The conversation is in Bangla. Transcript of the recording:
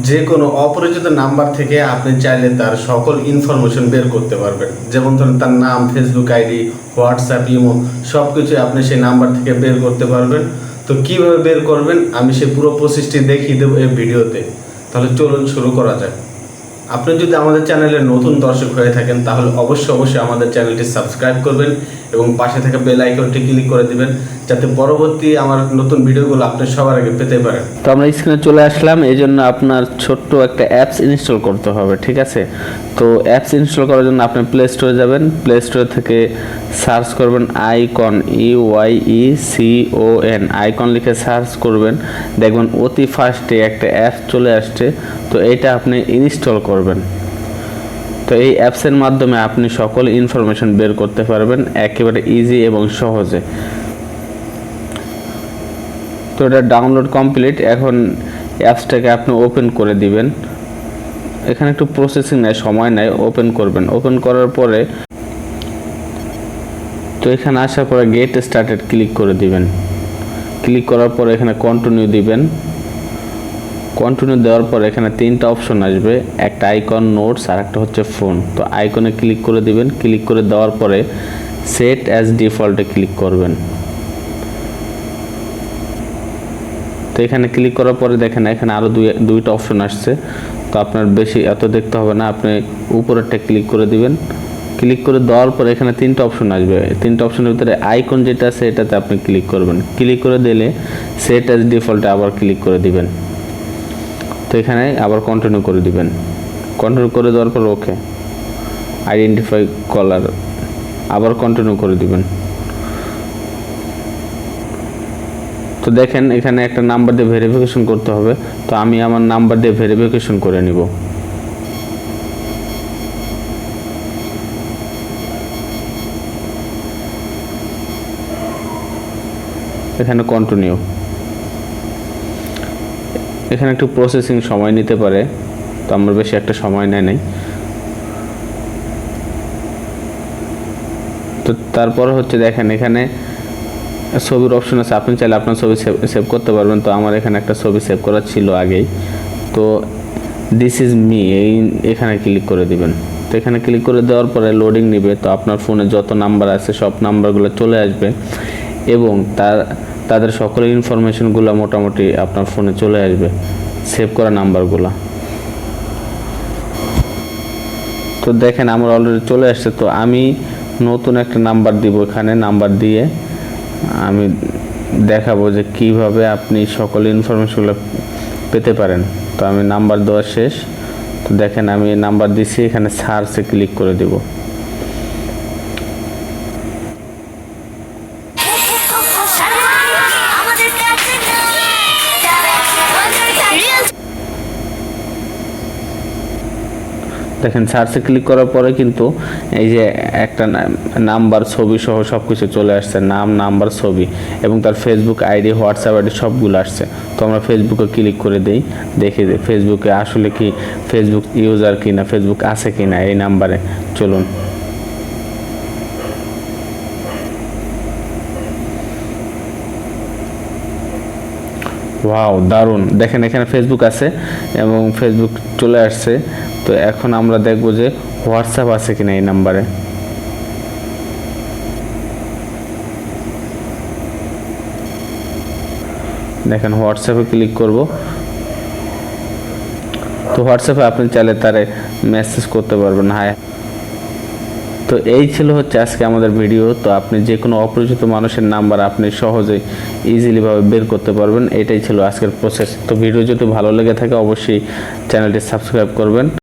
যে কোনো অপরিচিত নাম্বার থেকে আপনি চাইলে তার সকল ইনফরমেশন বের করতে পারবেন। যেমন ধরুন তার নাম, ফেসবুক আইডি, হোয়াটসঅ্যাপ, ইমো সব কিছু আপনি সেই নাম্বার থেকে বের করতে পারবেন। তো কীভাবে বের করবেন আমি সেই পুরো প্রসেসটি দেখিয়ে দেবো এই ভিডিওতে। তাহলে চলুন শুরু করা যাক। আপনি যদি আমাদের চ্যানেলের নতুন দর্শক হয়ে থাকেন তাহলে অবশ্যই আমাদের চ্যানেলটি সাবস্ক্রাইব করবেন এবং পাশে থাকা বেল আইকনটি ক্লিক করে দিবেন, যাতে পরবর্তী আমার নতুন ভিডিওগুলো আপনি সবার আগে পেতে পারেন। তো আমরা স্ক্রিনে চলে আসলাম, এই জন্য আপনার ছোট্ট একটা অ্যাপস ইনস্টল করতে হবে, ঠিক আছে? তো অ্যাপস ইনস্টল করার জন্য আপনি প্লে স্টোরে যাবেন, প্লে স্টোর থেকে সার্চ করবেন আইকন, IUIECON, আইকন লিখে সার্চ করবেন, দেখবেন অতি ফার্স্টে একটা অ্যাপ চলে আসছে। তো এইটা আপনি ইনস্টল করবেন। তো এই অ্যাপসের মাধ্যমে আপনি সকল ইনফরমেশন বের করতে পারবেন একেবারে ইজি এবং সহজে। তো এটা ডাউনলোড কমপ্লিট। এখন অ্যাপসটাকে আপনি ওপেন করে দিবেন। এখানে একটু প্রসেসিং নেয়, সময় নেয়, ওপেন করবেন। ওপেন করার পরে তো এখানে আসার পরে গেট স্টার্টেড ক্লিক করে দিবেন। ক্লিক করার পরে এখানে কন্টিনিউ দিবেন। কন্টিনিউ দেওয়ার পরে এখানে তিনটা অপশন আসবে, একটা আইকন, নোটস, আর একটা হচ্ছে ফোন। তো আইকনে ক্লিক করে দিবেন। ক্লিক করে দেওয়ার পরে সেট অ্যাজ ডিফল্টে ক্লিক করবেন। তো এখানে ক্লিক করার পরে দেখেন এখানে আরও দুইটা অপশন আসছে। তো আপনার বেশি এত দেখতে হবে না, আপনি উপরেরটা ক্লিক করে দিবেন। ক্লিক করে দেওয়ার পরে এখানে তিনটা অপশন আসবে। তিনটা অপশনের ভিতরে আইকন যেটা আছে এটাতে আপনি ক্লিক করবেন। ক্লিক করে দিলে সেট অ্যাজ ডিফল্টে আবার ক্লিক করে দিবেন। তো এখানে আবার কন্টিনিউ করে দিবেন। কন্টিনিউ করে দেওয়ার পর ওকে, আইডেন্টিফাই কলার, আবার কন্টিনিউ করে দিবেন। তো দেখেন এখানে একটা নাম্বার দিয়ে ভেরিফিকেশন করতে হবে। তো আমি আমার নাম্বার দিয়ে ভেরিফিকেশন করে নিব। এখানে কন্টিনিউ। এখানে একটু প্রসেসিং সময় নিতে পারে, তো আমার বেশি একটা সময় নেয় নাই। তো তারপর হচ্ছে দেখেন এখানে ছবির অপশন আছে, আপনি চাইলে আপনার ছবি সেভ করতে পারবেন। তো আমার এখানে একটা ছবি সেভ করা ছিল আগেই। তো দিস ইজ মি, এখানে ক্লিক করে দিবেন। তো এখানে ক্লিক করে দেওয়ার পরে লোডিং নেবে। তো আপনার ফোনে যত নাম্বার আছে সব নাম্বারগুলো চলে আসবে এবং তাদের সকল ইনফরমেশনগুলো মোটামুটি আপনার ফোনে চলে আসবে, সেভ করা নাম্বারগুলো। তো দেখেন আমার অলরেডি চলে আসছে। তো আমি নতুন একটা নাম্বার দিব, এখানে নাম্বার দিয়ে আমি দেখাবো যে কিভাবে আপনি সকল ইনফরমেশনগুলো পেতে পারেন। তো আমি নাম্বার দেওয়া শেষ। তো দেখেন আমি নাম্বার দিছি, এখানে সার্চে ক্লিক করে দেব। দেখেন সার্চে ক্লিক করার পরে কিন্তু এই যে একটা নাম্বার, ছবি সহ সব কিছু চলে আসছে, নাম, নাম্বার, ছবি এবং তার ফেসবুক আইডি, হোয়াটসঅ্যাপ আইডি সবগুলো আসছে। তো আমরা ফেসবুকে ক্লিক করে দিই, দেখি ফেসবুকে আসলে কি ফেসবুক ইউজার কিনা, ফেসবুক আছে কিনা এই নাম্বারে। চলুন। ওয়াও, দারুণ! দেখেন এখানে ফেসবুক আছে এবং ফেসবুক চলে আসছে। তো এখন আমরা দেখব যে হোয়াটসঅ্যাপ আছে কিনা এই নাম্বারে। দেখেন হোয়াটসঅ্যাপে ক্লিক করব। তো হোয়াটসঅ্যাপে আপনি চাইলে তারে মেসেজ করতে পারবেন, হাই। তো এই ছিল হচ্ছে আজকে আমাদের ভিডিও। তো আপনি যে কোনো অপরিচিত মানুষের নাম্বার আপনি সহজেই ইজিলিভাবে বের করতে পারবেন। এটাই ছিল আজকের প্রসেস। তো ভিডিও যদি ভালো লেগে থাকে অবশ্যই চ্যানেলটি সাবস্ক্রাইব করবেন।